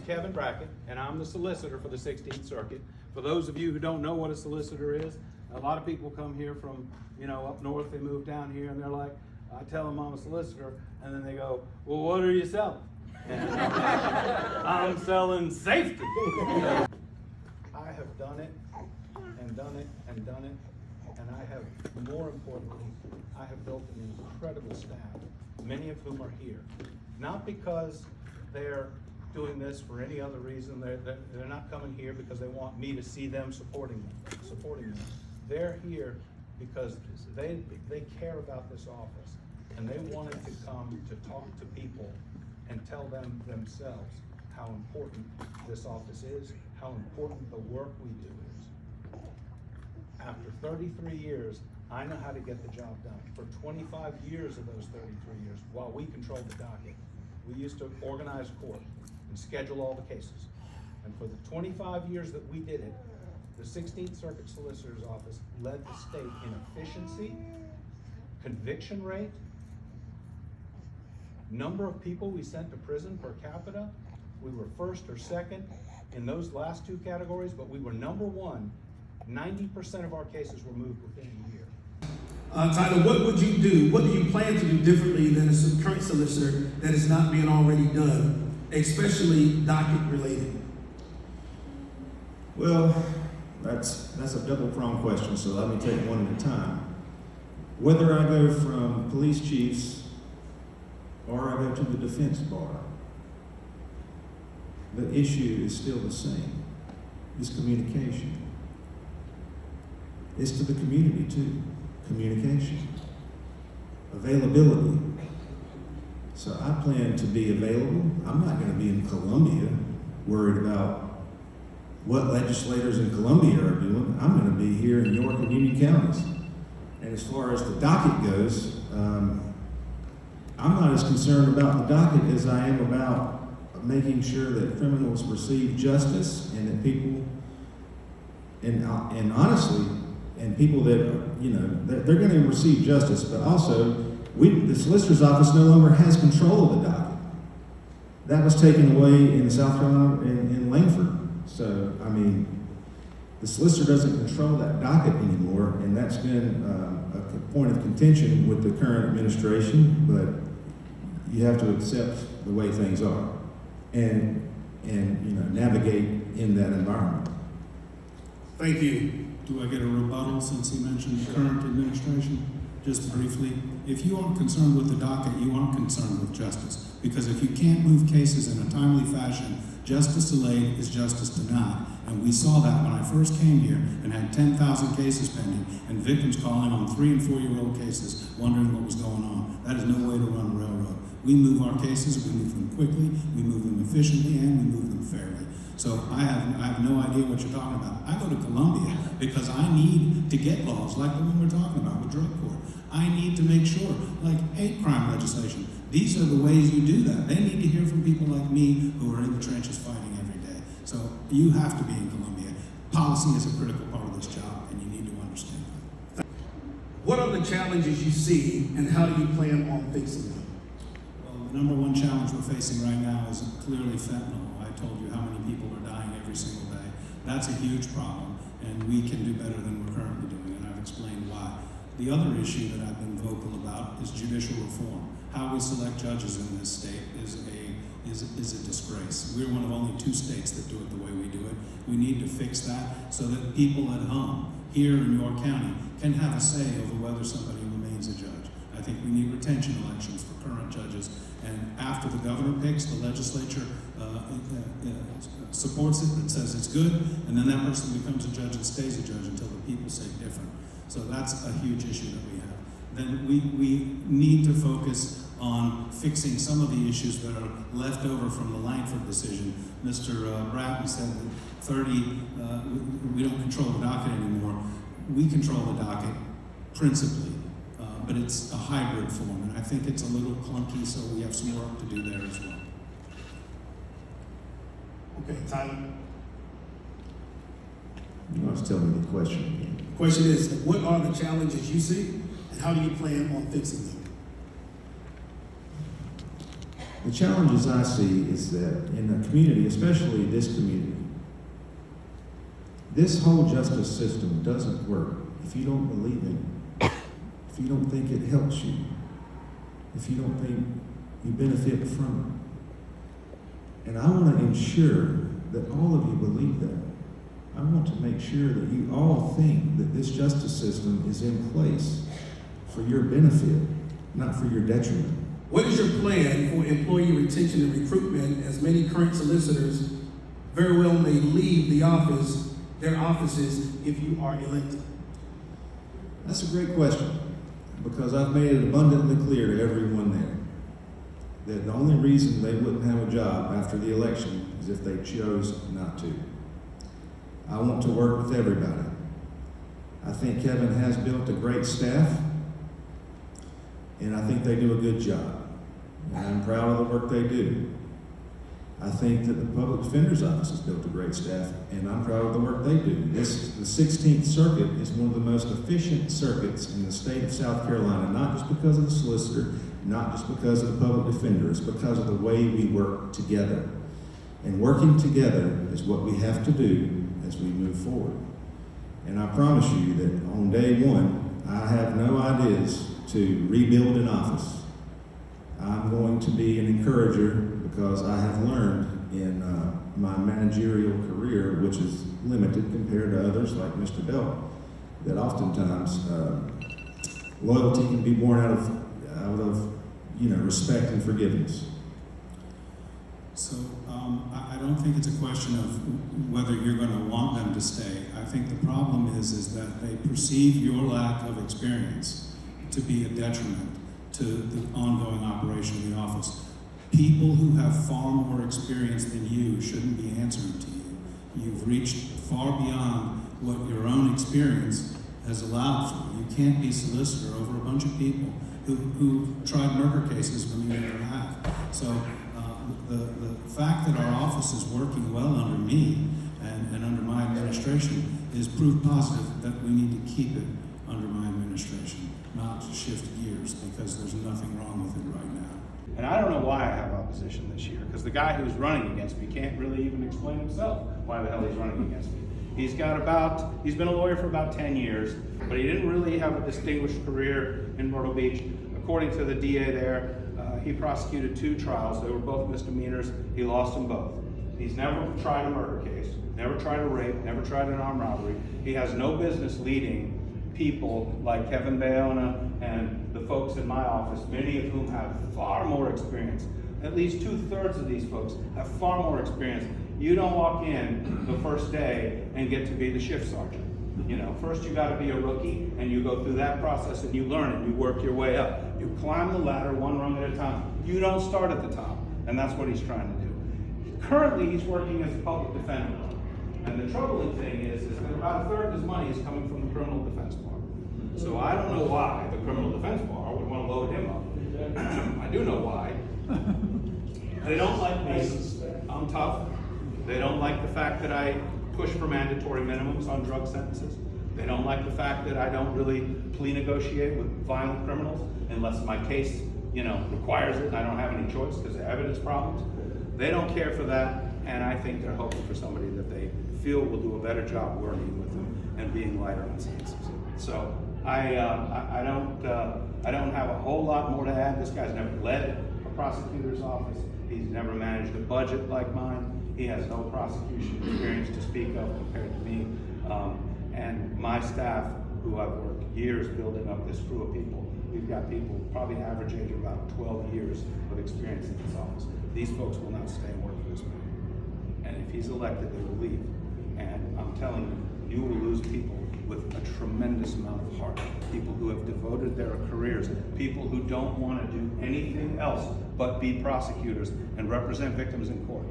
Kevin Brackett, and I'm the solicitor for the 16th Circuit. For those of you who don't know what a solicitor is, a lot of people come here from, up north, they move down here, and they're like, I tell them I'm a solicitor, and then they go, well, what are you selling? I'm selling safety. I have done it, and done it, and done it, and I have, more importantly, I have built an incredible staff, many of whom are here. Not because they're doing this for any other reason. They're not coming here because they want me to see them supporting them. They're here because they care about this office, and they wanted to come to talk to people and tell them themselves how important this office is, how important the work we do is. After 33 years, I know how to get the job done. For 25 years of those 33 years, while we controlled the docket, we used to organize court and schedule all the cases. And for the 25 years that we did it, the 16th Circuit Solicitor's Office led the state in efficiency, conviction rate, number of people we sent to prison per capita. We were first or second in those last two categories, but we were number one. 90% of our cases were moved within a year. Tyler, what would you do? What do you plan to do differently than a current solicitor that is not being already done, especially docket related? Well, that's a double-pronged question, so let me take one at a time. Whether I go from police chiefs or I go to the defense bar, the issue is still the same. It's communication. It's to the community too. Communication. Availability. So I plan to be available. I'm not going to be in Columbia worried about what legislators in Columbia are doing. I'm going to be here in York and Union counties. And as far as the docket goes, I'm not as concerned about the docket as I am about making sure that criminals receive justice and that people, and honestly, and people that, they're going to receive justice, but also, the solicitor's office no longer has control of the docket. That was taken away in South Carolina, in Langford. So, the solicitor doesn't control that docket anymore, and that's been a point of contention with the current administration, but you have to accept the way things are and navigate in that environment. Thank you. Do I get a rebuttal since he mentioned the current administration? Just briefly, if you aren't concerned with the docket, you aren't concerned with justice. Because if you can't move cases in a timely fashion, justice delayed is justice denied. And we saw that when I first came here and had 10,000 cases pending and victims calling on 3- and 4-year-old cases wondering what was going on. That is no way to run a railroad. We move our cases, we move them quickly, we move them efficiently, and we move them fairly. So I have no idea what you're talking about. I go to Columbia because I need to get laws like the one we're talking about with drug court. I need to make sure, like hate crime legislation, these are the ways you do that. They need to hear from people like me who are in the trenches fighting every day. So you have to be in Columbia. Policy is a critical part of this job, and you need to understand that. What are the challenges you see, and how do you plan on fixing them? Well, the number one challenge we're facing right now is clearly fentanyl. I told you how many people are dying every single day. That's a huge problem, and we can do better than we're currently doing, and I've explained why. The other issue that I've been vocal about is judicial reform. How we select judges in this state is a disgrace. We're one of only 2 states that do it the way we do it. We need to fix that so that people at home here in York County can have a say over whether somebody remains a judge. I think we need retention elections for current judges, and after the governor picks, the legislature supports it and says it's good, and then that person becomes a judge and stays a judge until the people say different. So that's a huge issue that we have. Then we need to focus on fixing some of the issues that are left over from the Langford decision. Mr. Bratton said that we don't control the docket anymore. We control the docket principally, but it's a hybrid form, and I think it's a little clunky, so we have some work to do there as well. Okay, Tyler. You must tell me the question again. Question is, what are the challenges you see, and how do you plan on fixing them? The challenges I see is that in a community, especially this community, this whole justice system doesn't work if you don't believe in it, if you don't think it helps you, if you don't think you benefit from it. And I want to ensure that all of you believe that. I want to make sure that you all think that this justice system is in place for your benefit, not for your detriment. What is your plan for employee retention and recruitment, as many current solicitors very well may leave their offices if you are elected? That's a great question, because I've made it abundantly clear to everyone there that the only reason they wouldn't have a job after the election is if they chose not to. I want to work with everybody. I think Kevin has built a great staff, and I think they do a good job. And I'm proud of the work they do. I think that the Public Defender's Office has built a great staff, and I'm proud of the work they do. The 16th Circuit is one of the most efficient circuits in the state of South Carolina, not just because of the solicitor, not just because of the public defender, it's because of the way we work together. And working together is what we have to do as we move forward. And I promise you that on day one, I have no ideas to rebuild an office. I'm going to be an encourager, because I have learned in my managerial career, which is limited compared to others like Mr. Belk, that oftentimes loyalty can be born out of respect and forgiveness. So I don't think it's a question of whether you're going to want them to stay. I think the problem is that they perceive your lack of experience to be a detriment to the ongoing operation of the office. People who have far more experience than you shouldn't be answering to you. You've reached far beyond what your own experience has allowed for. You can't be solicitor over a bunch of people who tried murder cases when you never have. So the fact that our office is working well under me and under my administration is proof positive that we need to keep it under my administration, not shift gears, because there's nothing wrong with it right now. And I don't know why I have opposition this year, because the guy who's running against me can't really even explain himself why the hell he's running against me. He's been a lawyer for about 10 years, but he didn't really have a distinguished career in Myrtle Beach. According to the DA there, he prosecuted 2 trials. They were both misdemeanors. He lost them both. He's never tried a murder case, never tried a rape, never tried an armed robbery. He has no business leading people like Kevin Bayona and the folks in my office, many of whom have far more experience. At least 2/3 of these folks have far more experience. You don't walk in the first day and get to be the shift sergeant. First you gotta be a rookie, and you go through that process and you learn and you work your way up. You climb the ladder one rung at a time. You don't start at the top, and that's what he's trying to do. Currently, he's working as a public defender. And the troubling thing is that about 1/3 of his money is coming from the criminal defense bar. So I don't know why the criminal defense bar would want to load him up. I do know why. They don't like me. I'm tough. They don't like the fact that I push for mandatory minimums on drug sentences. They don't like the fact that I don't really plea negotiate with violent criminals unless my case, requires it and I don't have any choice because of evidence problems. They don't care for that, and I think they're hoping for somebody that they feel will do a better job working with them and being lighter on sentences. So I don't have a whole lot more to add. This guy's never led a prosecutor's office. He's never managed a budget like mine. He has no prosecution experience to speak of compared to me. And my staff, who I've worked years building up this crew of people, we've got people probably average age of about 12 years of experience in this office. These folks will not stay and work for this man. And if he's elected, they will leave. And I'm telling you, you will lose people with a tremendous amount of heart. People who have devoted their careers, people who don't want to do anything else but be prosecutors and represent victims in court.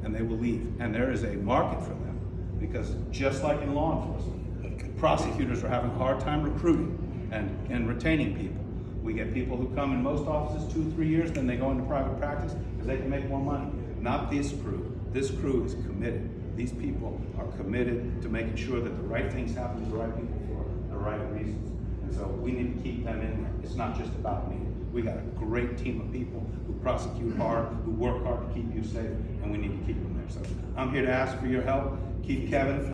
And they will leave. And there is a market for them, because just like in law enforcement, prosecutors are having a hard time recruiting and retaining people. We get people who come in most offices 2-3 years, then they go into private practice because they can make more money. Not this crew. This crew is committed. These people are committed to making sure that the right things happen to the right people for the right reasons. And so we need to keep them in there. It's not just about me. We got a great team of people who prosecute hard, who work hard to keep you safe, and we need to keep them there. So I'm here to ask for your help. Keep Kevin